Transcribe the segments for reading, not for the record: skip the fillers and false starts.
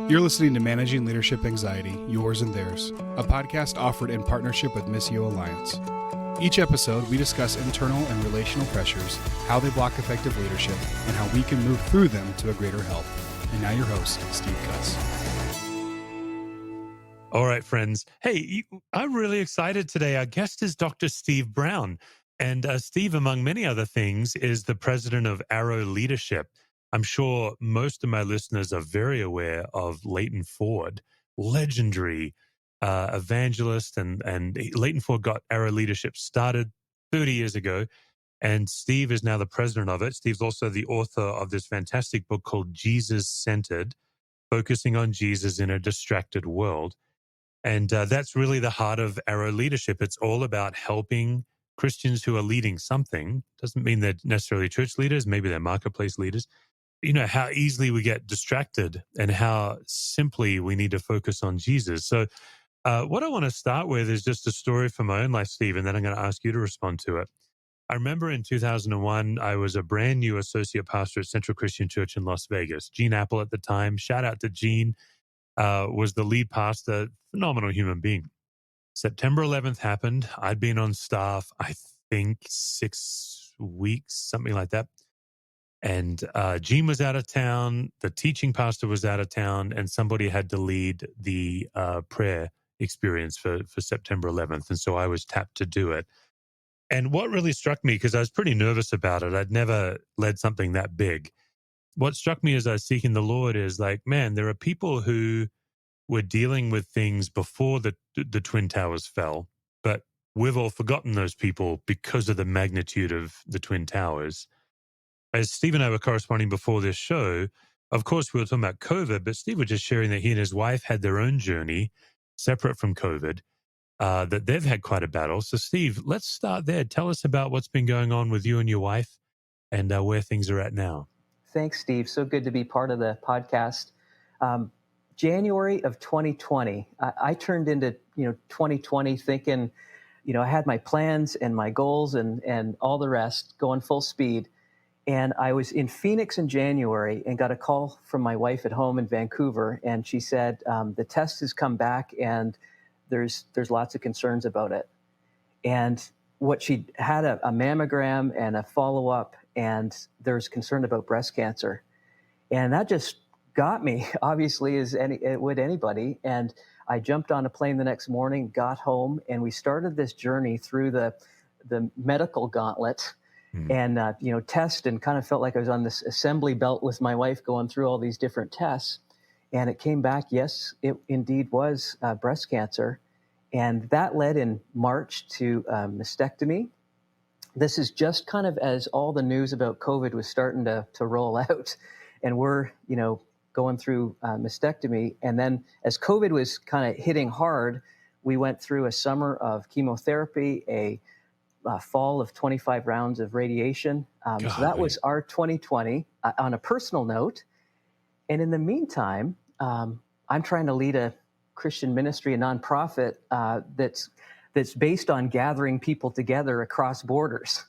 You're listening to Managing Leadership Anxiety, Yours and Theirs, a podcast offered in partnership with Missio Alliance. Each episode, we discuss internal and relational pressures, how they block effective leadership, and how we can move through them to a greater health. And now your host, Steve Cuss. All right, friends. Hey, I'm really excited today. Our guest is Dr. Steve Brown. And Steve, among many other things, is the president of Arrow Leadership. I'm sure most of my listeners are very aware of Leighton Ford, legendary evangelist. And Leighton Ford got Arrow Leadership started 30 years ago. And Steve is now the president of it. Steve's also the author of this fantastic book called Jesus Centered, focusing on Jesus in a distracted world. And that's really the heart of Arrow Leadership. It's all about helping Christians who are leading something. Doesn't mean they're necessarily church leaders. Maybe they're marketplace leaders. You know, how easily we get distracted and how simply we need to focus on Jesus. So what I want to start with is just a story from my own life, Steve, and then I'm going to ask you to respond to it. I remember in 2001, I was a brand new associate pastor at Central Christian Church in Las Vegas. Gene Apple at the time. Shout out to Gene. Was the lead pastor, phenomenal human being. September 11th happened. I'd been on staff, I think 6 weeks, something like that. And Gene was out of town, the teaching pastor was out of town, and somebody had to lead the prayer experience for September 11th. And so I was tapped to do it. And what really struck me, because I was pretty nervous about it, I'd never led something that big. What struck me as I was seeking the Lord is like, man, there are people who were dealing with things before the Twin Towers fell, but we've all forgotten those people because of the magnitude of the Twin Towers. As Steve and I were corresponding before this show, of course, we were talking about COVID, but Steve was just sharing that he and his wife had their own journey separate from COVID, that they've had quite a battle. So Steve, let's start there. Tell us about what's been going on with you and your wife and where things are at now. Thanks, Steve. So good to be part of the podcast. January of 2020, I turned into 2020 thinking, I had my plans and my goals and all the rest going full speed. And I was in Phoenix in January and got a call from my wife at home in Vancouver, and she said the test has come back and there's lots of concerns about it. And what she had a mammogram and a follow-up, and there's concern about breast cancer, and that just got me, obviously, as it would anybody. And I jumped on a plane the next morning, got home, and we started this journey through the medical gauntlet. And, test, and kind of felt like I was on this assembly belt with my wife going through all these different tests. And it came back, yes, it indeed was breast cancer. And that led in March to mastectomy. This is just kind of as all the news about COVID was starting to roll out. And we're, going through mastectomy. And then as COVID was kind of hitting hard, we went through a summer of chemotherapy, a fall of 25 rounds of radiation. So that was our 2020 on a personal note. And in the meantime, I'm trying to lead a Christian ministry, a nonprofit that's based on gathering people together across borders.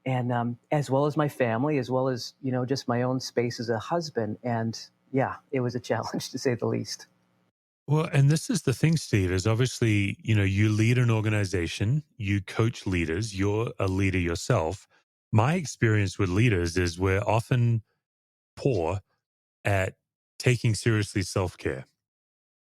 And as well as my family, as well as, just my own space as a husband. And yeah, it was a challenge to say the least. Well, and this is the thing, Steve, is obviously, you lead an organization, you coach leaders, you're a leader yourself. My experience with leaders is we're often poor at taking seriously self-care.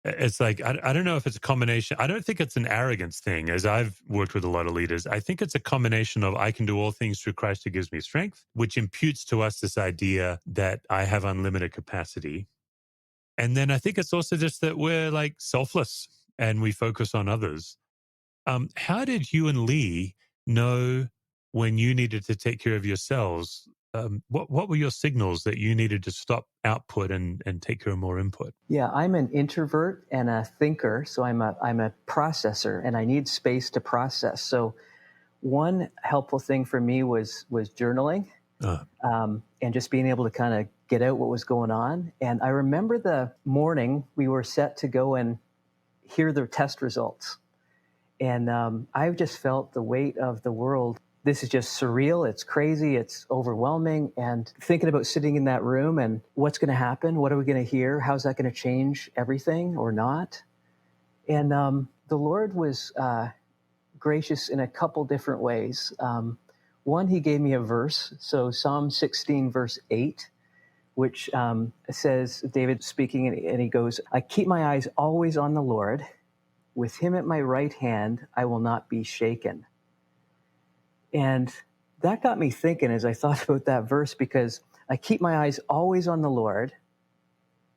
It's like, I don't know if it's a combination. I don't think it's an arrogance thing, as I've worked with a lot of leaders. I think it's a combination of I can do all things through Christ who gives me strength, which imputes to us this idea that I have unlimited capacity. And then I think it's also just that we're like selfless and we focus on others. How did you and Lee know when you needed to take care of yourselves? What were your signals that you needed to stop output and take care of more input? Yeah, I'm an introvert and a thinker, so I'm a processor, and I need space to process. So one helpful thing for me was journaling, and just being able to kind of get out what was going on. And I remember the morning we were set to go and hear the test results. And I just felt the weight of the world this is just surreal. It's crazy. It's overwhelming. And thinking about sitting in that room and what's going to happen? What are we going to hear? How's that going to change everything or not? And the Lord was gracious in a couple different ways. One, he gave me a verse. So Psalm 16, verse 8, which says, David speaking, and he goes, I keep my eyes always on the Lord. With him at my right hand, I will not be shaken. And that got me thinking as I thought about that verse, because I keep my eyes always on the Lord.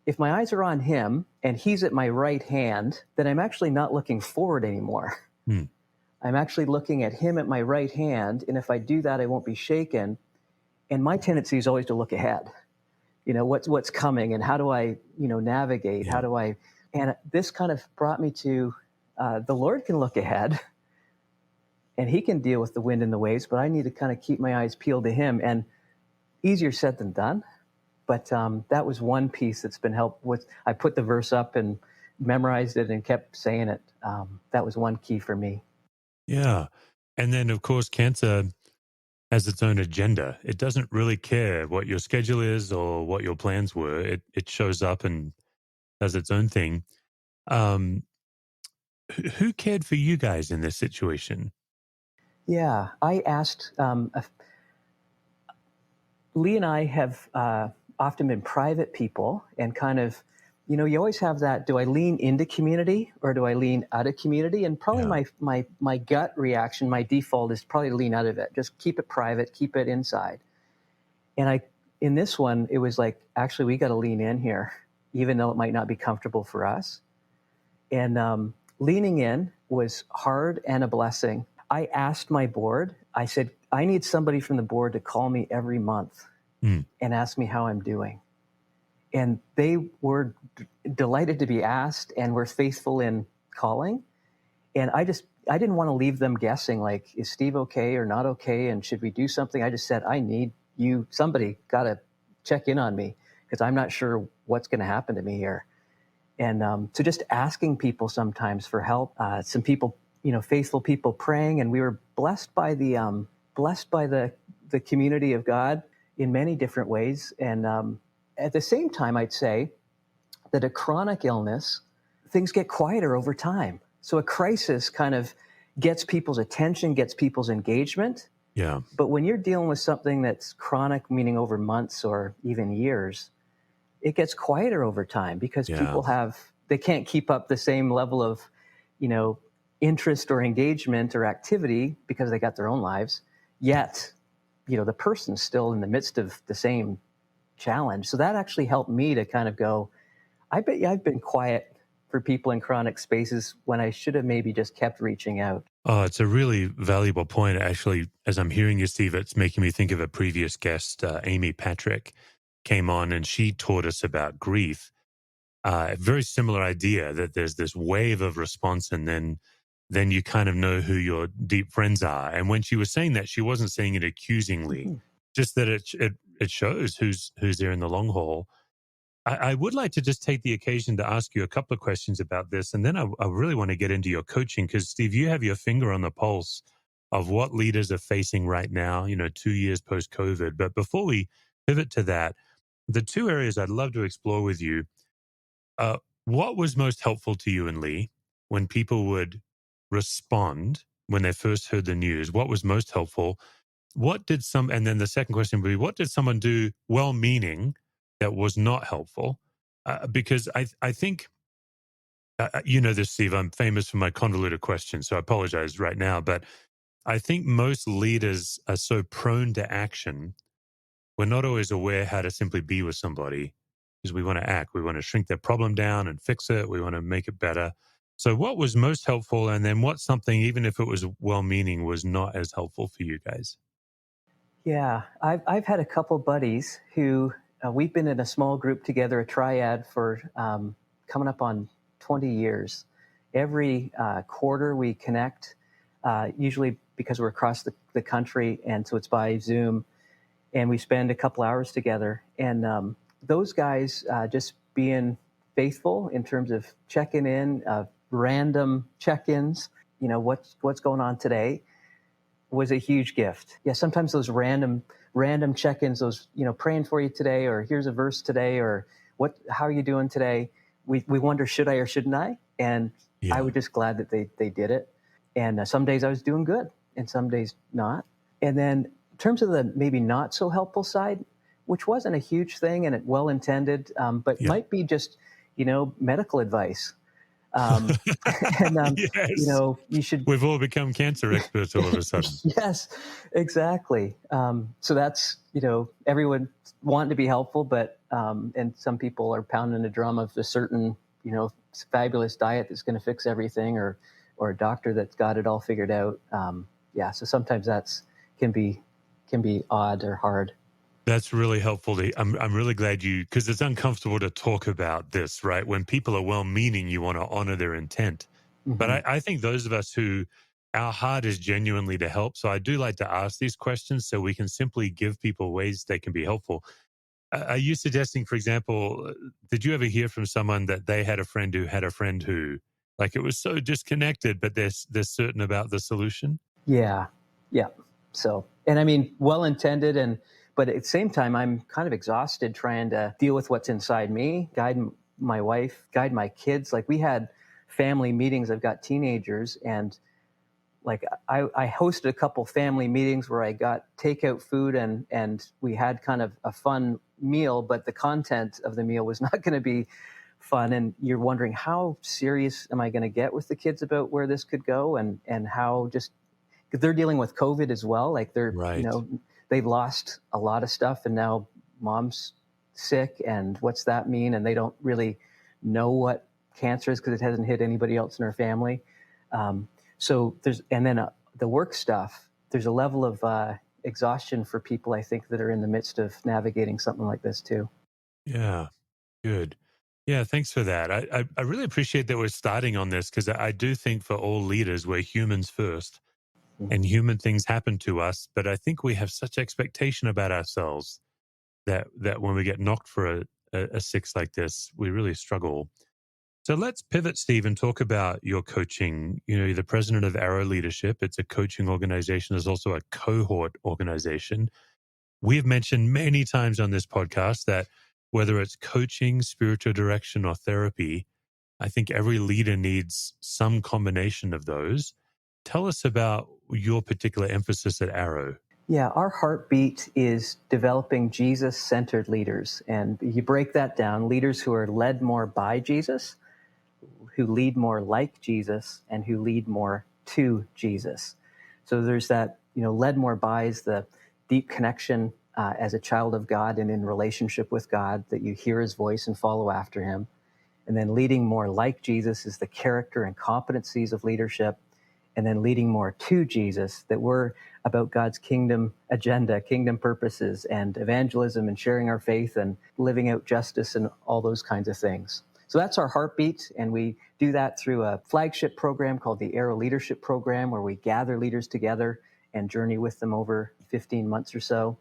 If my eyes are on him and he's at my right hand, then I'm actually not looking forward anymore. I'm actually looking at him at my right hand. And if I do that, I won't be shaken. And my tendency is always to look ahead. What's coming and how do I, navigate? Yeah. How do I, and this kind of brought me to the Lord can look ahead and he can deal with the wind and the waves, but I need to kind of keep my eyes peeled to him. And easier said than done. But that was one piece that's been helped with. I put the verse up and memorized it and kept saying it. That was one key for me. Yeah. And then, of course, cancer has its own agenda. It doesn't really care what your schedule is or what your plans were. It shows up and does its own thing. Who cared for you guys in this situation? Yeah, I asked. Lee and I have often been private people, and kind of, you always have that. Do I lean into community or do I lean out of community? And probably my gut reaction, my default is probably to lean out of it. Just keep it private, keep it inside. And in this one, it was like, actually, we got to lean in here, even though it might not be comfortable for us. And leaning in was hard and a blessing. I asked my board, I said, I need somebody from the board to call me every month and ask me how I'm doing. And they were delighted to be asked and were faithful in calling. And I didn't want to leave them guessing, like, is Steve okay or not okay? And should we do something? I just said, I need you, somebody got to check in on me because I'm not sure what's going to happen to me here. And so just asking people sometimes for help, some people, faithful people praying, and we were blessed by the community of God in many different ways. And at the same time, I'd say that a chronic illness, things get quieter over time. So a crisis kind of gets people's attention, gets people's engagement. Yeah. But when you're dealing with something that's chronic, meaning over months or even years, it gets quieter over time because people they can't keep up the same level of, interest or engagement or activity because they got their own lives. Yet, the person's still in the midst of the same challenge. So that actually helped me to kind of go, I bet you I've been quiet for people in chronic spaces when I should have maybe just kept reaching out. Oh, it's a really valuable point. Actually, as I'm hearing you, Steve, it's making me think of a previous guest, Amy Patrick, came on and she taught us about grief. A very similar idea that there's this wave of response and then you kind of know who your deep friends are. And when she was saying that, she wasn't saying it accusingly, just that it shows who's there in the long haul. I would like to just take the occasion to ask you a couple of questions about this. And then I really want to get into your coaching because, Steve, you have your finger on the pulse of what leaders are facing right now, 2 years post-COVID. But before we pivot to that, the two areas I'd love to explore with you, what was most helpful to you and Lee when people would respond when they first heard the news? What was most helpful? And then the second question would be, what did someone do well-meaning that was not helpful? Because I think, you know this, Steve, I'm famous for my convoluted questions, so I apologize right now. But I think most leaders are so prone to action, we're not always aware how to simply be with somebody because we want to act. We want to shrink their problem down and fix it. We want to make it better. So what was most helpful? And then what's something, even if it was well-meaning, was not as helpful for you guys? Yeah, I've had a couple buddies who we've been in a small group together, a triad, for coming up on 20 years. Every quarter we connect, usually because we're across the country, and so it's by Zoom, and we spend a couple hours together. And those guys just being faithful in terms of checking in, random check-ins, what's going on today. was a huge gift. Yeah, sometimes those random check-ins, those, praying for you today, or here's a verse today, or how are you doing today? We wonder, should I or shouldn't I? And I Yeah. was just glad that they did it. And some days I was doing good, and some days not. And then in terms of the maybe not so helpful side, which wasn't a huge thing and it well intended, but Yeah. might be just medical advice. Um, and Yes. you should. We've all become cancer experts all of a sudden. Yes, exactly. So that's, everyone wanting to be helpful, but and some people are pounding the drum of a certain, fabulous diet that's going to fix everything, or a doctor that's got it all figured out. Yeah, so sometimes that's can be odd or hard. That's really helpful. I'm really glad because it's uncomfortable to talk about this, right? When people are well meaning, you want to honor their intent. But Hmm. I think those of us who our heart is genuinely to help. So I do like to ask these questions so we can simply give people ways they can be helpful. Are you suggesting, for example, did you ever hear from someone that they had a friend who had a friend who, like, it was so disconnected, but they're certain about the solution? Yeah, yeah. So, and I mean, well intended, but at the same time, I'm kind of exhausted trying to deal with what's inside me, guide my wife, guide my kids. Like, we had family meetings. I've got teenagers, and like I hosted a couple family meetings where I got takeout food, and we had kind of a fun meal, but the content of the meal was not going to be fun. And you're wondering, how serious am I going to get with the kids about where this could go, and how, just because they're dealing with COVID as well. Like, Right. they've lost a lot of stuff, and now mom's sick, and what's that mean? And they don't really know what cancer is because it hasn't hit anybody else in our family. Um, so the work stuff. There's a level of exhaustion for people, I think, that are in the midst of navigating something like this too. Yeah. Good. Yeah, thanks for that. I really appreciate that we're starting on this because I do think for all leaders, we're humans first Mhm. and human things happen to us. But I think we have such expectation about ourselves that when we get knocked for a six like this, we really struggle. So let's pivot, Steve, and talk about your coaching. You're the president of Arrow Leadership. It's a coaching organization. There's also a cohort organization. We've mentioned many times on this podcast that whether it's coaching, spiritual direction, or therapy, I think every leader needs some combination of those. Tell us about your particular emphasis at Arrow. Yeah, our heartbeat is developing Jesus-centered leaders, and you break that down: leaders who are led more by Jesus, who lead more like Jesus, and who lead more to Jesus. So there's that, led more by is the deep connection as a child of God and in relationship with God, that you hear his voice and follow after him. And then leading more like Jesus is the character and competencies of leadership. And then leading more to Jesus, that we're about God's kingdom agenda, kingdom purposes, and evangelism, and sharing our faith, and living out justice, and all those kinds of things. So that's our heartbeat, and we do that through a flagship program called the Arrow Leadership Program, where we gather leaders together and journey with them over 15 months or so.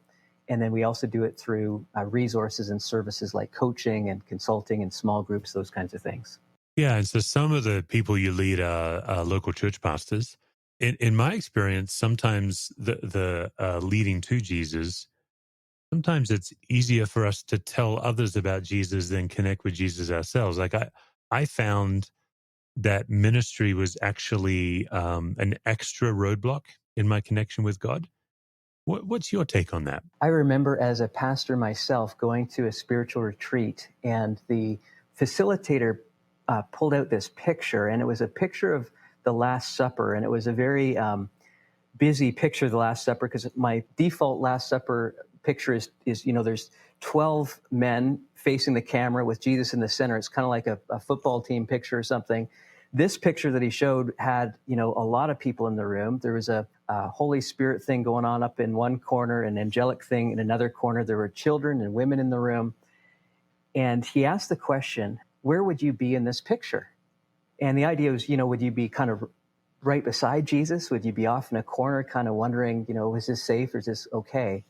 And then we also do it through resources and services like coaching and consulting and small groups, those kinds of things. Yeah, and so some of the people you lead are local church pastors. In my experience, sometimes the leading to Jesus, sometimes it's easier for us to tell others about Jesus than connect with Jesus ourselves. Like I found that ministry was actually an extra roadblock in my connection with God. What's your take on that? I remember as a pastor myself going to a spiritual retreat, and the facilitator pulled out this picture, and it was a picture of the Last Supper, and it was a very busy picture of the Last Supper, because my default Last Supper picture is there's 12 men facing the camera with Jesus in the center. It's kind of like a football team picture or something. This picture that he showed had, a lot of people in the room. There was a Holy Spirit thing going on up in one corner, an angelic thing in another corner. There were children and women in the room. And he asked the question, where would you be in this picture? And the idea was, would you be kind of right beside Jesus? Would you be off in a corner kind of wondering, is this safe or is this okay?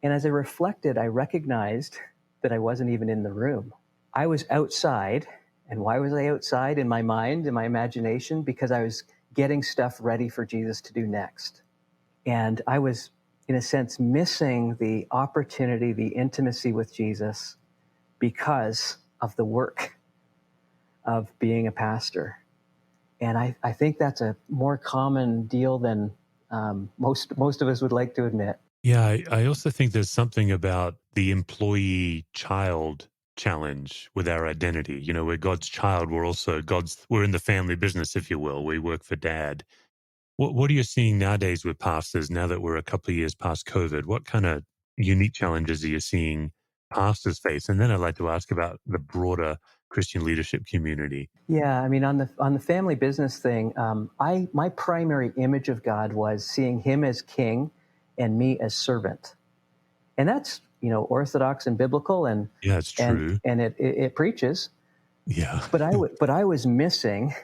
And as I reflected, I recognized that I wasn't even in the room. I was outside. And why was I outside in my mind, in my imagination? Because I was getting stuff ready for Jesus to do next. And I was, in a sense, missing the opportunity, the intimacy with Jesus because of the work of being a pastor. And I think that's a more common deal than most of us would like to admit. Yeah, I also think there's something about the employee child challenge with our identity. You know, we're God's child. We're in the family business, if you will. We work for dad. What are you seeing nowadays with pastors now that we're a couple of years past COVID? What kind of unique challenges are you seeing pastors face? And then I'd like to ask about the broader Christian leadership community. Yeah, I mean, on the family business thing, my primary image of God was seeing Him as King and me as servant, and that's orthodox and biblical, and Yeah, it's and true. and it preaches. Yeah. But I was missing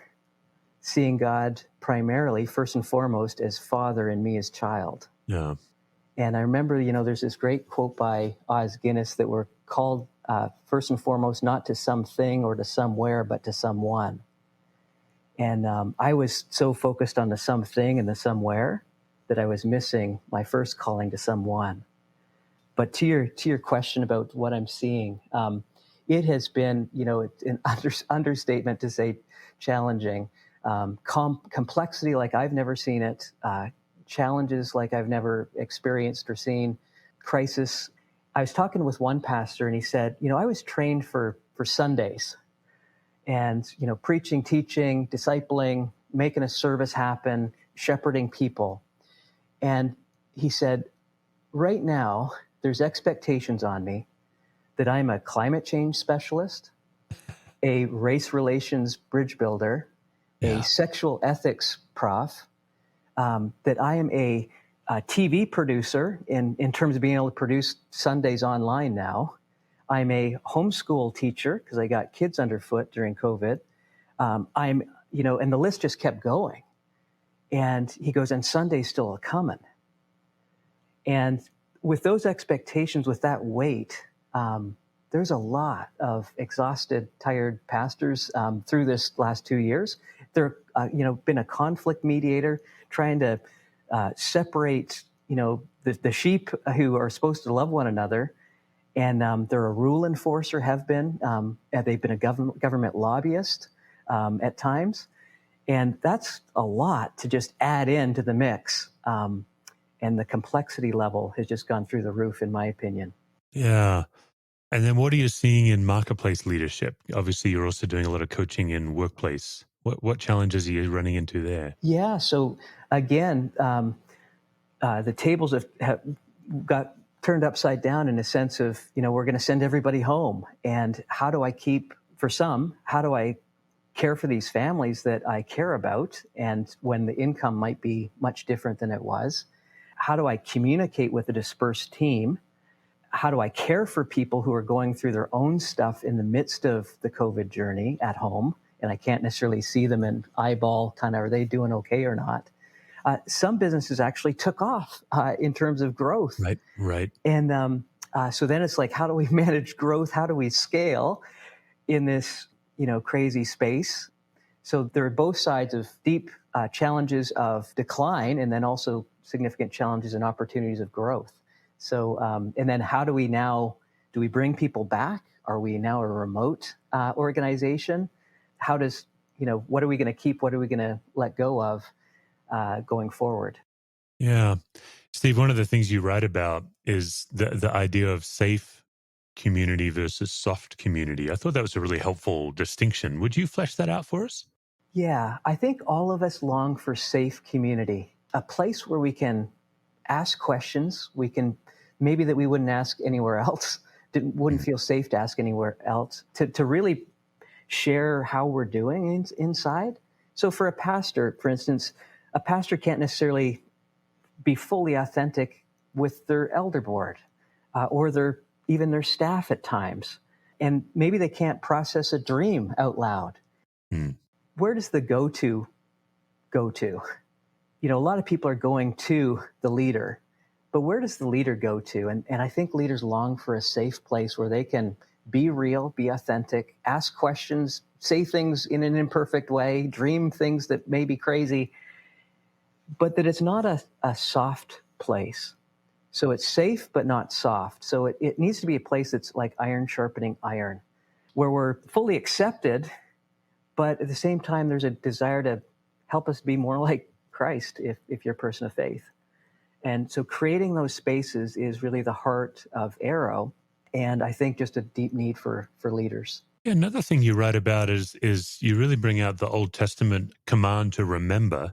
seeing God primarily, first and foremost, as Father and me as child. Yeah. And I remember, there's this great quote by Os Guinness that we're called first and foremost not to something or to somewhere, but to someone. And I was so focused on the something and the somewhere that I was missing my first calling to someone. But to your question about what I'm seeing, it has been, it's an understatement to say challenging. Complexity like I've never seen it, challenges like I've never experienced or seen, crisis. I was talking with one pastor and he said, I was trained for Sundays and, preaching, teaching, discipling, making a service happen, shepherding people. And he said, right now, there's expectations on me that I'm a climate change specialist, a race relations bridge builder, Yeah. a sexual ethics prof, that I am a TV producer in terms of being able to produce Sundays online now. I'm a homeschool teacher because I got kids underfoot during COVID. And the list just kept going. And he goes, and Sunday's still coming. And with those expectations, with that weight, there's a lot of exhausted, tired pastors through this last 2 years. They're, been a conflict mediator, trying to separate, the sheep who are supposed to love one another, and they're a rule enforcer. Have been. They've been a government lobbyist at times, and that's a lot to just add into the mix. And the complexity level has just gone through the roof, in my opinion. Yeah. And then what are you seeing in marketplace leadership? Obviously, you're also doing a lot of coaching in workplace. What challenges are you running into there? Yeah. So again, the tables have got turned upside down in a sense of, we're going to send everybody home. And how do I care for these families that I care about? And when the income might be much different than it was, how do I communicate with a dispersed team? How do I care for people who are going through their own stuff in the midst of the COVID journey at home? And I can't necessarily see them and eyeball kind of, are they doing okay or not? Some businesses actually took off in terms of growth. Right. And so then it's like, how do we manage growth? How do we scale in this, crazy space? So there are both sides of deep challenges of decline, and then also significant challenges and opportunities of growth. So, and then how do we bring people back? Are we now a remote organization? How does, what are we going to keep? What are we going to let go of going forward? Yeah. Steve, one of the things you write about is the idea of safe community versus soft community. I thought that was a really helpful distinction. Would you flesh that out for us? Yeah, I think all of us long for safe community, a place where we can ask questions. We can maybe that we wouldn't ask anywhere else, wouldn't feel safe to ask anywhere else, to really share how we're doing inside. So for a pastor, for instance, a pastor can't necessarily be fully authentic with their elder board or even their staff at times. And maybe they can't process a dream out loud. Mm. Where does the go-to go to? A lot of people are going to the leader, but where does the leader go to? And I think leaders long for a safe place where they can be real, be authentic, ask questions, say things in an imperfect way, dream things that may be crazy, but that it's not a soft place. So it's safe, but not soft. So it needs to be a place that's like iron sharpening iron, where we're fully accepted, but at the same time, there's a desire to help us be more like Christ if you're a person of faith. And so creating those spaces is really the heart of Arrow. And I think just a deep need for leaders. Yeah, another thing you write about is you really bring out the Old Testament command to remember.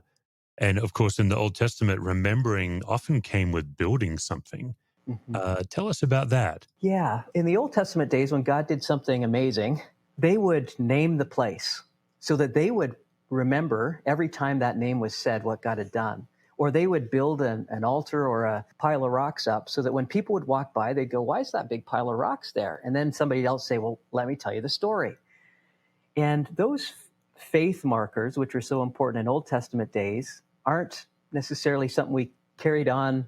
And of course, in the Old Testament, remembering often came with building something. Mhm. Tell us about that. Yeah. In the Old Testament days, when God did something amazing, they would name the place so that they would remember every time that name was said what God had done. Or they would build an altar or a pile of rocks up so that when people would walk by, they'd go, "Why is that big pile of rocks there?" And then somebody else say, "Well, let me tell you the story." And those faith markers, which are so important in Old Testament days, aren't necessarily something we carried on,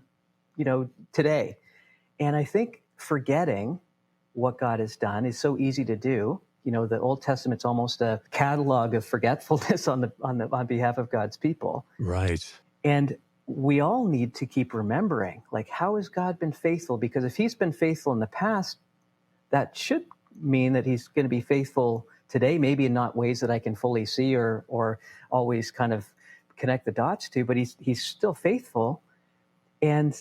today. And I think forgetting what God has done is so easy to do. The Old Testament's almost a catalog of forgetfulness on behalf of God's people. Right. And we all need to keep remembering, like, how has God been faithful? Because if he's been faithful in the past, that should mean that he's going to be faithful today, maybe in not ways that I can fully see or always kind of connect the dots to, but he's still faithful. And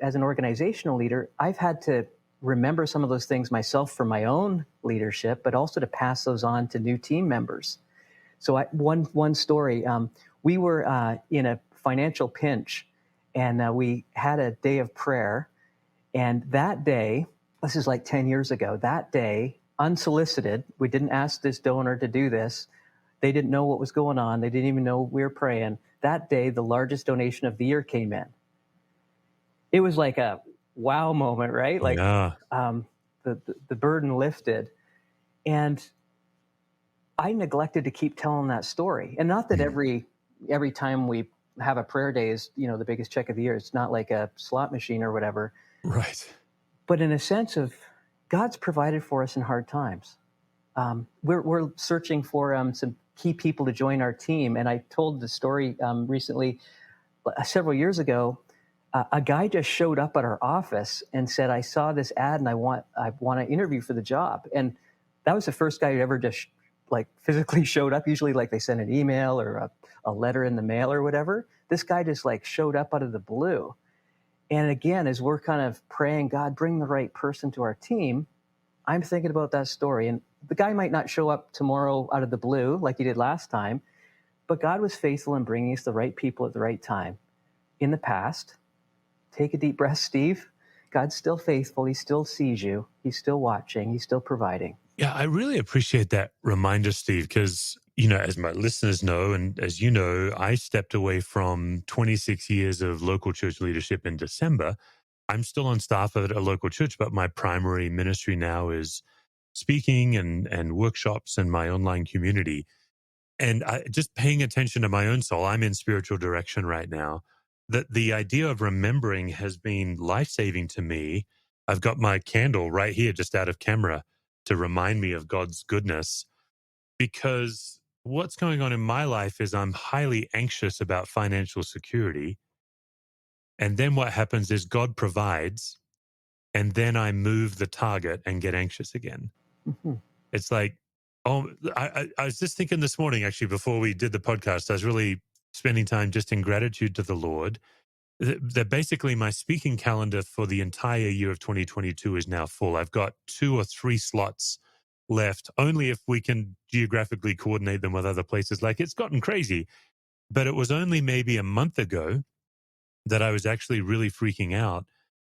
as an organizational leader, I've had to remember some of those things myself for my own leadership, but also to pass those on to new team members. So one story, we were in a financial pinch, and we had a day of prayer. And that day, this is like 10 years ago, that day, unsolicited, we didn't ask this donor to do this. They didn't know what was going on. They didn't even know we were praying. That day, the largest donation of the year came in. It was like a wow moment, right? Like Yeah. the burden lifted. And I neglected to keep telling that story. And not that every time we have a prayer day is, the biggest check of the year. It's not like a slot machine or whatever. Right. But in a sense of God's provided for us in hard times. We're searching for some key people to join our team. And I told the story recently, several years ago. A guy just showed up at our office and said, "I saw this ad and I want to interview for the job." And that was the first guy who ever just like physically showed up. Usually like they send an email or a letter in the mail or whatever. This guy just like showed up out of the blue. And again, as we're kind of praying, God, bring the right person to our team, I'm thinking about that story. And the guy might not show up tomorrow out of the blue like he did last time, but God was faithful in bringing us the right people at the right time in the past. Take a deep breath, Steve. God's still faithful. He still sees you. He's still watching. He's still providing. Yeah, I really appreciate that reminder, Steve, because, as my listeners know, and as you know, I stepped away from 26 years of local church leadership in December. I'm still on staff at a local church, but my primary ministry now is speaking and workshops and my online community. And just paying attention to my own soul, I'm in spiritual direction right now. That the idea of remembering has been life-saving to me. I've got my candle right here, just out of camera, to remind me of God's goodness. Because what's going on in my life is I'm highly anxious about financial security. And then what happens is God provides, and then I move the target and get anxious again. Mm-hmm. It's like, oh, I was just thinking this morning, actually, before we did the podcast, I was really spending time just in gratitude to the Lord. That basically my speaking calendar for the entire year of 2022 is now full. I've got 2 or 3 slots left, only if we can geographically coordinate them with other places. Like, it's gotten crazy. But it was only maybe a month ago that I was actually really freaking out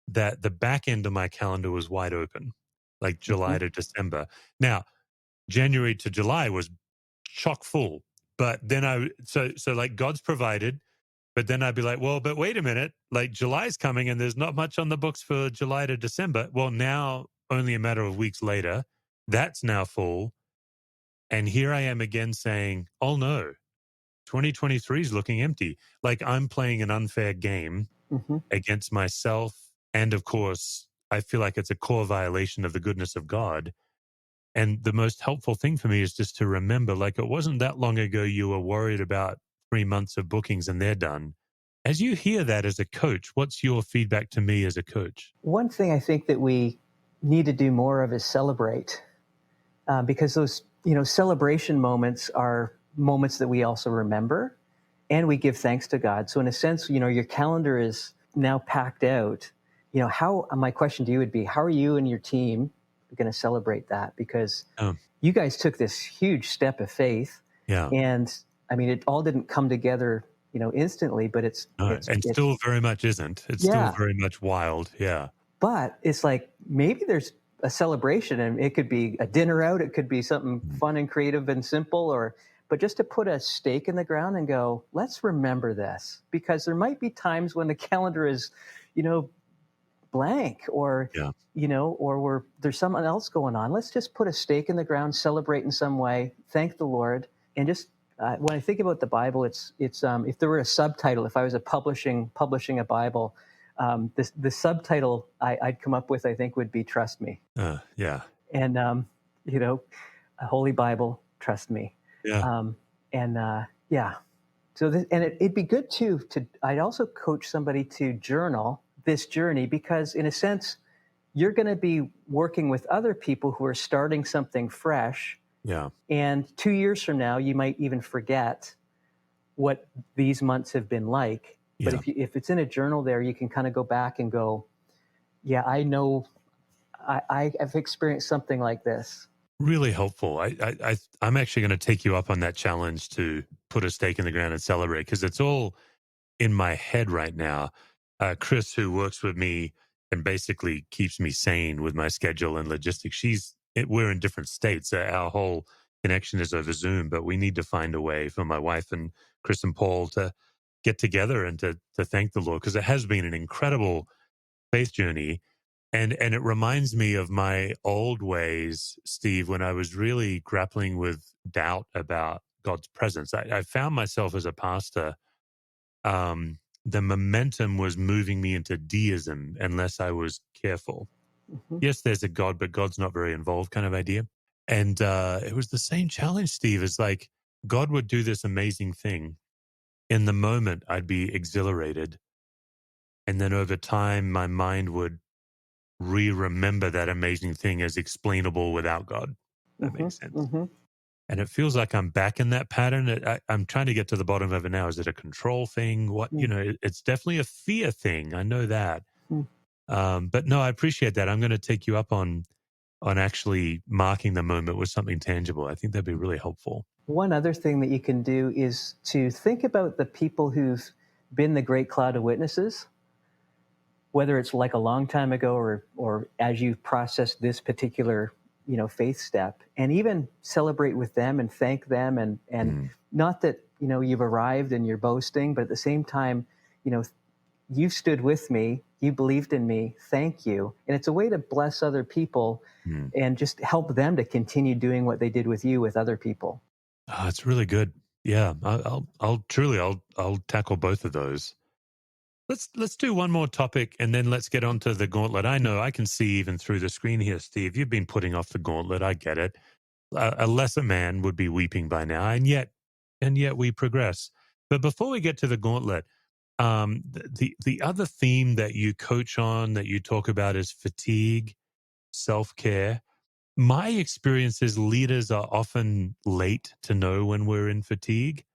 that the back end of my calendar was wide open, like July to December. Now, January to July was chock full. But then so like God's provided, but then I'd be like, well, but wait a minute, like July's coming and there's not much on the books for July to December. Well, now only a matter of weeks later, that's now full. And here I am again saying, oh no, 2023 is looking empty. Like I'm playing an unfair game against myself. And of course, I feel like it's a core violation of the goodness of God. And the most helpful thing for me is just to remember, like, it wasn't that long ago you were worried about 3 months of bookings and they're done. As you hear that as a coach, what's your feedback to me as a coach? One thing I think that we need to do more of is celebrate, because those celebration moments are moments that we also remember, and we give thanks to God. So in a sense, your calendar is now packed out. How my question to you would be, how are you and your team going to celebrate that? Because Oh, you guys took this huge step of faith, yeah. and I mean, it all didn't come together, instantly, but it's No, it's and it's still very much isn't. It's still yeah. very much wild. Yeah. But it's like maybe there's a celebration, and it could be a dinner out, it could be something Mm. fun and creative and simple, but just to put a stake in the ground and go, let's remember this, because there might be times when the calendar is, you know, blank, or Yeah. there's something else going on. Let's just put a stake in the ground, celebrate in some way, thank the Lord, and just when I think about the Bible, it's if there were a subtitle, if I was publishing a Bible, the subtitle I'd come up with, I think, would be "Trust Me," Yeah. and you know, a Holy Bible, trust me, Yeah. um, and yeah. So it'd be good too to I'd also coach somebody to journal this journey, because in a sense you're going to be working with other people who are starting something fresh, Yeah. and 2 years from now you might even forget what these months have been like. But Yeah. if it's in a journal there, you can kind of go back and go, yeah, I know I've experienced something like this. Really helpful. I'm actually going to take you up on that challenge to put a stake in the ground and celebrate, because it's all in my head right now. Chris, who works with me and basically keeps me sane with my schedule and logistics, we're in different states. Our whole connection is over Zoom, but we need to find a way for my wife and Chris and Paul to get together and to thank the Lord, because it has been an incredible faith journey. And it reminds me of my old ways, Steve, when I was really grappling with doubt about God's presence. I found myself as a pastor, the momentum was moving me into deism unless I was careful. Hmm. Yes, there's a God, but God's not very involved kind of idea. And it was the same challenge, Steve. It's like God would do this amazing thing. In the moment, I'd be exhilarated. And then over time, my mind would remember that amazing thing as explainable without God. That Hmm. makes sense. Hmm. And it feels like I'm back in that pattern. I'm trying to get to the bottom of it now. Is it a control thing? It's definitely a fear thing. I know that. Hmm. But no, I appreciate that. I'm going to take you up on actually marking the moment with something tangible. I think that'd be really helpful. One other thing that you can do is to think about the people who've been the great cloud of witnesses, whether it's like a long time ago, or as you process this particular faith step, and even celebrate with them and thank them, and Mm, not that you've arrived and you're boasting, but at the same time, you know you stood with me, you believed in me, thank you. And it's a way to bless other people mm. and just help them to continue doing what they did with you with other people. It's really good. Yeah, I'll tackle both of those. Let's do one more topic and then let's get on to the gauntlet. I know I can see even through the screen here, Steve. You've been putting off the gauntlet. I get it. A lesser man would be weeping by now, and yet we progress. But before we get to the gauntlet, the other theme that you coach on, that you talk about, is fatigue, self care. My experience is leaders are often late to know when we're in fatigue.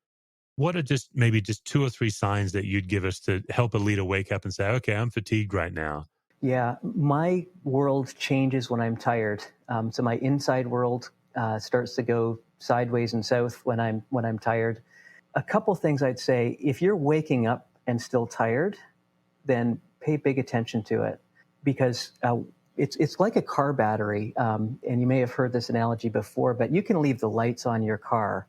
What are maybe just two or three signs that you'd give us to help a leader wake up and say, okay, I'm fatigued right now? Yeah, my world changes when I'm tired. So my inside world starts to go sideways and south when I'm tired. A couple things I'd say: if you're waking up and still tired, then pay big attention to it, because it's like a car battery. And you may have heard this analogy before, but you can leave the lights on your car,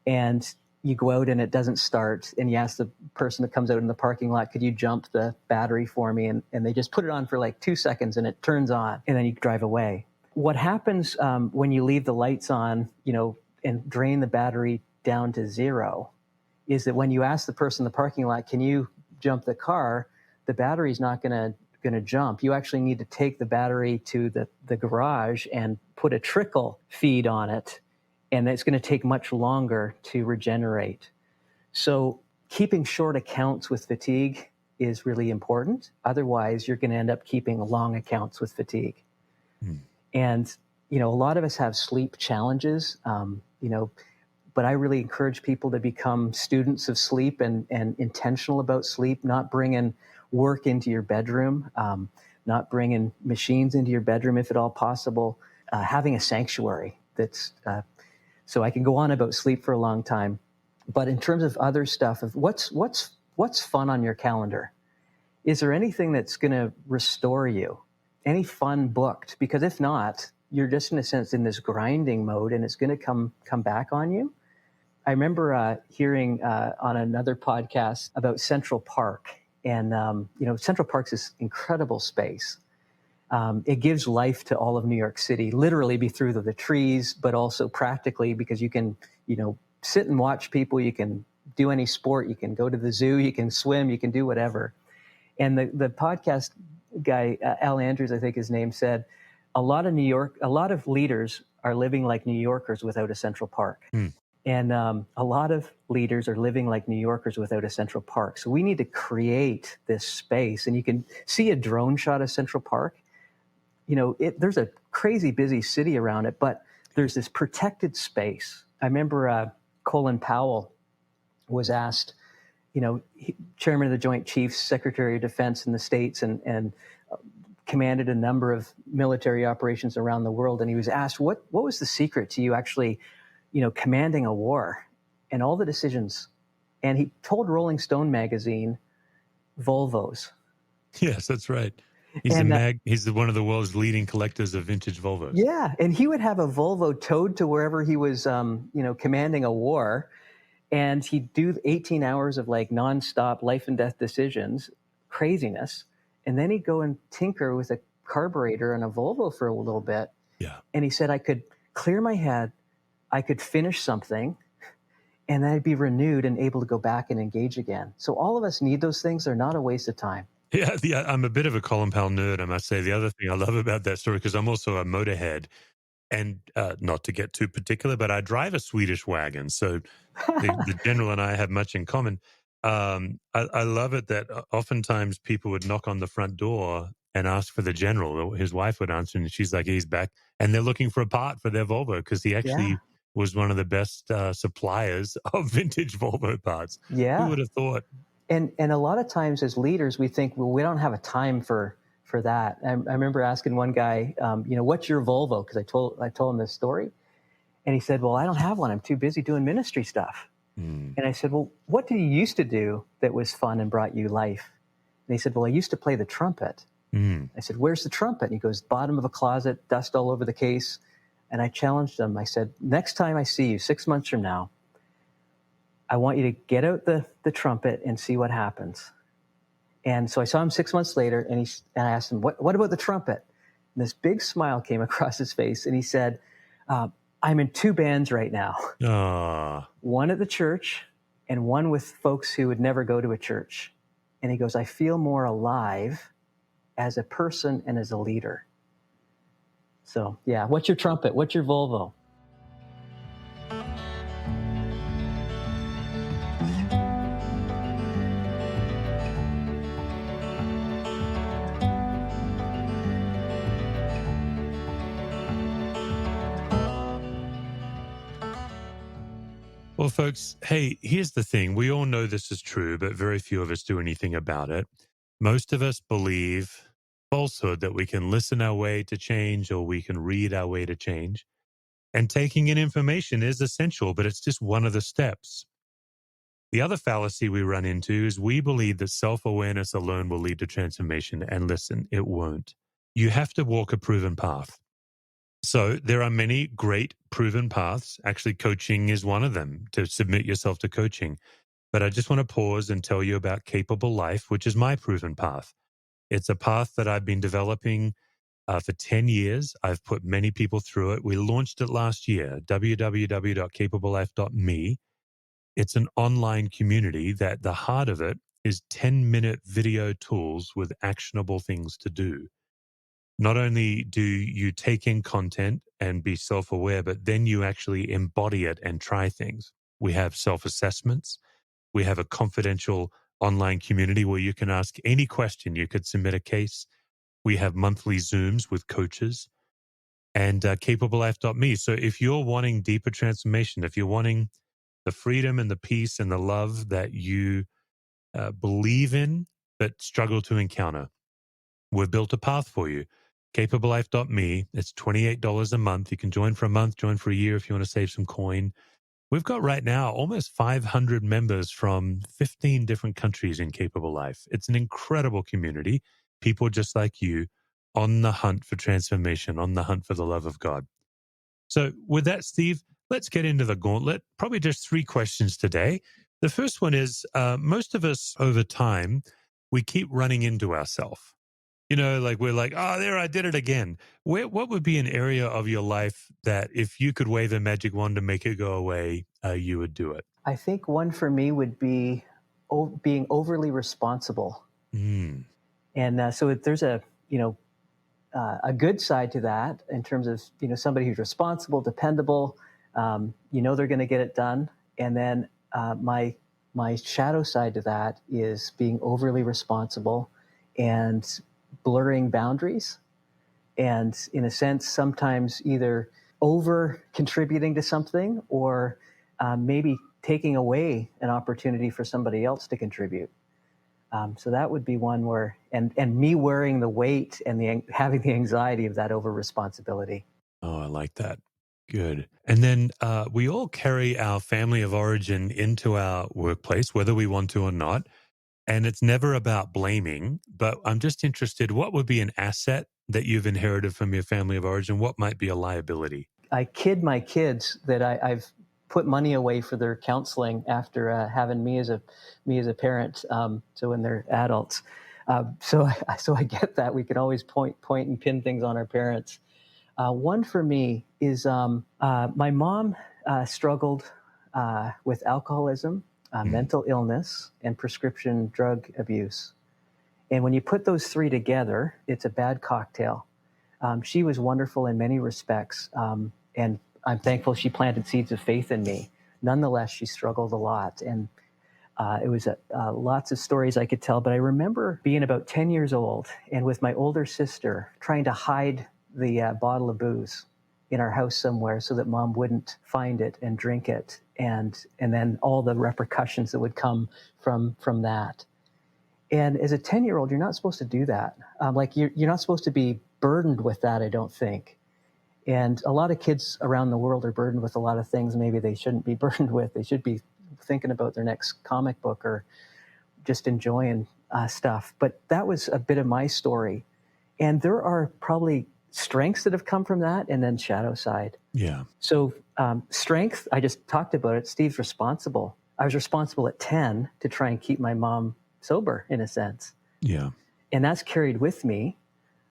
and you go out and it doesn't start, and you ask the person that comes out in the parking lot, could you jump the battery for me? And they just put it on for like 2 seconds and it turns on, and then you drive away. What happens when you leave the lights on, and drain the battery down to zero, is that when you ask the person in the parking lot, can you jump the car, the battery's not going to jump. You actually need to take the battery to the garage and put a trickle feed on it, and it's going to take much longer to regenerate. So keeping short accounts with fatigue is really important. Otherwise, you're going to end up keeping long accounts with fatigue. Mm. And, a lot of us have sleep challenges, but I really encourage people to become students of sleep and intentional about sleep, not bringing work into your bedroom, not bringing machines into your bedroom if at all possible, having a sanctuary that's so I can go on about sleep for a long time. But in terms of other stuff, of what's fun on your calendar? Is there anything that's going to restore you? Any fun booked? Because if not, you're just in a sense in this grinding mode, and it's going to come back on you. I remember hearing on another podcast about Central Park, and Central Park's this incredible space. It gives life to all of New York City, literally be through the trees, but also practically because you can, sit and watch people. You can do any sport. You can go to the zoo. You can swim. You can do whatever. And the podcast guy, Al Andrews, I think his name, said, a lot of leaders are living like New Yorkers without a Central Park. Mm. And a lot of leaders are living like New Yorkers without a Central Park. So we need to create this space. And you can see a drone shot of Central Park. There's a crazy busy city around it, but there's this protected space. I remember Colin Powell was asked, chairman of the Joint Chiefs, Secretary of Defense in the States, and commanded a number of military operations around the world. And he was asked, what was the secret to you actually, commanding a war and all the decisions? And he told Rolling Stone magazine, Volvos. Yes, that's right. He's he's one of the world's leading collectors of vintage Volvos. Yeah, and he would have a Volvo towed to wherever he was, commanding a war, and he'd do 18 hours of like nonstop life and death decisions, craziness, and then he'd go and tinker with a carburetor on a Volvo for a little bit. Yeah, and he said, I could clear my head, I could finish something, and then I'd be renewed and able to go back and engage again. So all of us need those things. They're not a waste of time. Yeah, I'm a bit of a Colin Powell nerd, I must say. The other thing I love about that story, because I'm also a motorhead, and not to get too particular, but I drive a Swedish wagon, so the general and I have much in common. I love it that oftentimes people would knock on the front door and ask for the general. His wife would answer, and she's like, he's back. And they're looking for a part for their Volvo because he actually was one of the best suppliers of vintage Volvo parts. Yeah. Who would have thought? And a lot of times as leaders, we think, well, we don't have a time for that. I remember asking one guy, what's your Volvo? Because I told him this story. And he said, well, I don't have one. I'm too busy doing ministry stuff. Mm. And I said, well, what did you used to do that was fun and brought you life? And he said, well, I used to play the trumpet. Mm. I said, where's the trumpet? And he goes, bottom of a closet, dust all over the case. And I challenged him. I said, next time I see you 6 months from now, I want you to get out the trumpet and see what happens. And so I saw him 6 months later, and I asked him, what about the trumpet? And this big smile came across his face, and he said, I'm in 2 bands right now. One at the church and one with folks who would never go to a church. And he goes, I feel more alive as a person and as a leader. So, yeah, what's your trumpet? What's your Volvo? Well, folks, hey, here's the thing. We all know this is true, but very few of us do anything about it. Most of us believe falsehood that we can listen our way to change or we can read our way to change. And taking in information is essential, but it's just one of the steps. The other fallacy we run into is we believe that self-awareness alone will lead to transformation. And listen, it won't. You have to walk a proven path. So there are many great proven paths. Actually, coaching is one of them, to submit yourself to coaching. But I just want to pause and tell you about Capable Life, which is my proven path. It's a path that I've been developing for 10 years. I've put many people through it. We launched it last year, www.capablelife.me. It's an online community that the heart of it is 10-minute video tools with actionable things to do. Not only do you take in content and be self-aware, but then you actually embody it and try things. We have self-assessments. We have a confidential online community where you can ask any question. You could submit a case. We have monthly Zooms with coaches and CapableLife.me. So if you're wanting deeper transformation, if you're wanting the freedom and the peace and the love that you believe in but struggle to encounter, we've built a path for you. CapableLife.me. It's $28 a month. You can join for a month, join for a year if you want to save some coin. We've got right now almost 500 members from 15 different countries in Capable Life. It's an incredible community. People just like you on the hunt for transformation, on the hunt for the love of God. So with that, Steve, let's get into the gauntlet. Probably just 3 questions today. The first one is, most of us over time, we keep running into ourselves. Like we're like, oh, there, I did it again. What would be an area of your life that if you could wave a magic wand to make it go away, you would do it? I think one for me would be being overly responsible. Mm. And so there's a good side to that in terms of, somebody who's responsible, dependable, they're going to get it done. And then my shadow side to that is being overly responsible and blurring boundaries. And in a sense, sometimes either over contributing to something or maybe taking away an opportunity for somebody else to contribute. So that would be one where, and me wearing the weight and having the anxiety of that over responsibility. Oh, I like that. Good. And then we all carry our family of origin into our workplace, whether we want to or not. And it's never about blaming, but I'm just interested, what would be an asset that you've inherited from your family of origin? What might be a liability? I kid my kids that I've put money away for their counseling after having me as a parent. So when they're adults, so I get that we can always point and pin things on our parents. One for me is my mom struggled with alcoholism, mental illness, and prescription drug abuse. And when you put those 3 together, it's a bad cocktail. She was wonderful in many respects, and I'm thankful she planted seeds of faith in me. Nonetheless, she struggled a lot, and it was lots of stories I could tell. But I remember being about 10 years old and with my older sister trying to hide the bottle of booze in our house somewhere so that Mom wouldn't find it and drink it, and then all the repercussions that would come from that. And as a 10-year-old, you're not supposed to do that. You're not supposed to be burdened with that, I don't think. And a lot of kids around the world are burdened with a lot of things maybe they shouldn't be burdened with. They should be thinking about their next comic book or just enjoying stuff. But that was a bit of my story. And there are probably strengths that have come from that, and then shadow side. Yeah. So strength, I just talked about it. Steve's responsible. I was responsible at 10 to try and keep my mom sober, in a sense. Yeah. And that's carried with me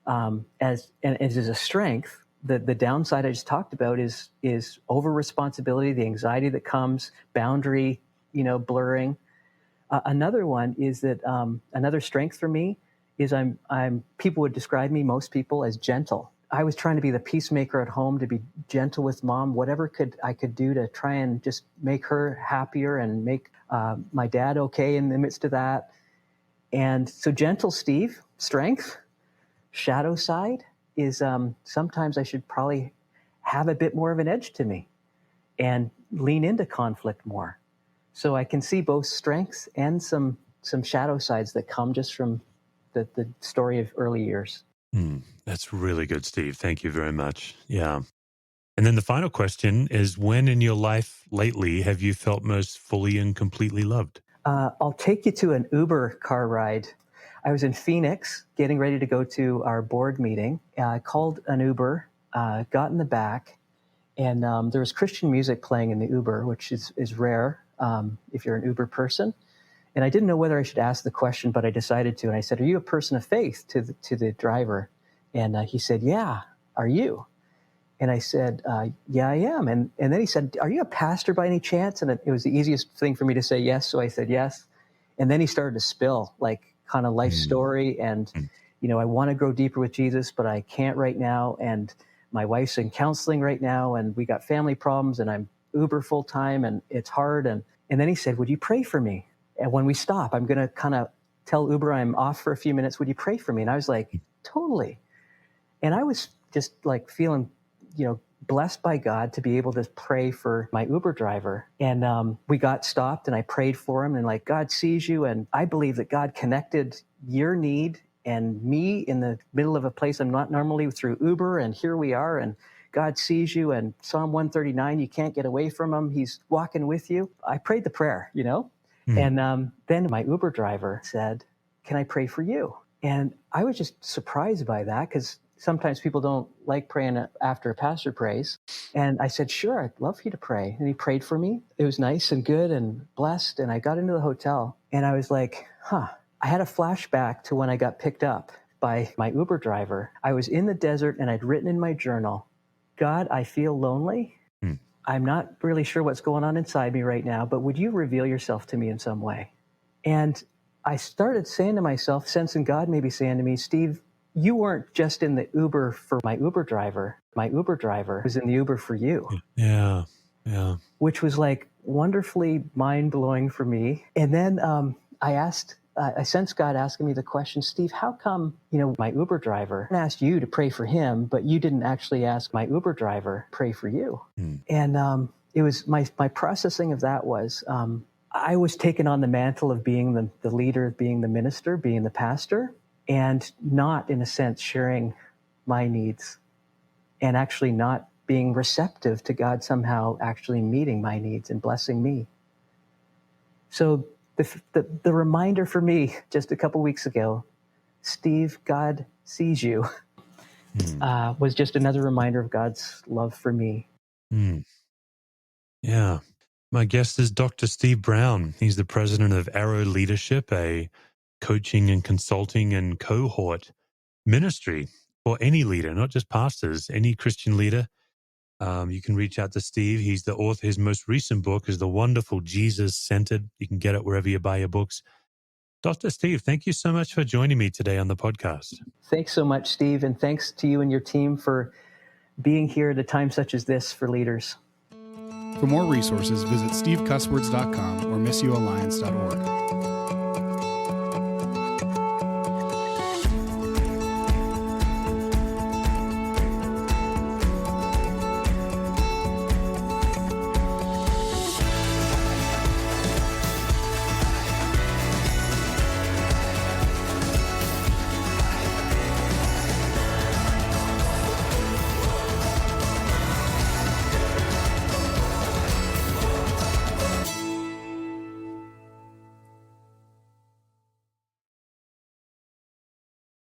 as a strength. The downside I just talked about is over responsibility, the anxiety that comes, boundary, blurring. Another one is that another strength for me is I'm people would describe me, most people, as gentle. I was trying to be the peacemaker at home, to be gentle with Mom, whatever I could do to try and just make her happier and make my dad okay in the midst of that. And so gentle Steve, strength. Shadow side is sometimes I should probably have a bit more of an edge to me and lean into conflict more. So I can see both strengths and some shadow sides that come just from the story of early years. That's really good, Steve. Thank you very much. Yeah. And then the final question is, when in your life lately have you felt most fully and completely loved? I'll take you to an Uber car ride. I was in Phoenix getting ready to go to our board meeting. I called an Uber, got in the back, and there was Christian music playing in the Uber, which is rare if you're an Uber person. And I didn't know whether I should ask the question, but I decided to. And I said, "Are you a person of faith?" to the driver. And he said, "Yeah, are you?" And I said, "Yeah, I am." And then he said, "Are you a pastor by any chance?" And it was the easiest thing for me to say yes. So I said yes. And then he started to spill kind of life story. And, I want to grow deeper with Jesus, but I can't right now. And my wife's in counseling right now, and we got family problems, and I'm Uber full time, and it's hard. And then he said, "Would you pray for me?" And when we stop, I'm going to kind of tell Uber I'm off for a few minutes. Would you pray for me? And I was like, totally. And I was just like feeling, blessed by God to be able to pray for my Uber driver. And we got stopped and I prayed for him and like, God sees you. And I believe that God connected your need and me in the middle of a place I'm not normally through Uber. And here we are. And God sees you. And Psalm 139, you can't get away from him. He's walking with you. I prayed the prayer, And then my Uber driver said, can I pray for you? And I was just surprised by that because sometimes people don't like praying after a pastor prays. And I said, sure, I'd love for you to pray. And he prayed for me. It was nice and good and blessed. And I got into the hotel and I was like, I had a flashback to when I got picked up by my Uber driver. I was in the desert and I'd written in my journal, God, I feel lonely. I'm not really sure what's going on inside me right now, but would you reveal yourself to me in some way? And I started saying to myself, sensing God maybe saying to me, Steve, you weren't just in the Uber for my Uber driver. My Uber driver was in the Uber for you. Yeah. Which was like wonderfully mind-blowing for me. And then I sensed God asking me the question, Steve, how come, my Uber driver asked you to pray for him, but you didn't actually ask my Uber driver to pray for you? And it was my processing of that was I was taking on the mantle of being the leader, being the minister, being the pastor, and not, in a sense, sharing my needs and actually not being receptive to God somehow actually meeting my needs and blessing me. So the reminder for me just a couple weeks ago, Steve, God sees you, was just another reminder of God's love for me. Yeah. My guest is Dr. Steve Brown. He's the president of Arrow Leadership, a coaching and consulting and cohort ministry for any leader, not just pastors, any Christian leader. You can reach out to Steve. He's the author. His most recent book is The Wonderful Jesus Centered. You can get it wherever you buy your books. Dr. Steve, thank you so much for joining me today on the podcast. Thanks so much, Steve, and thanks to you and your team for being here at a time such as this for leaders. For more resources, visit stevecusswords.com or missioalliance.org.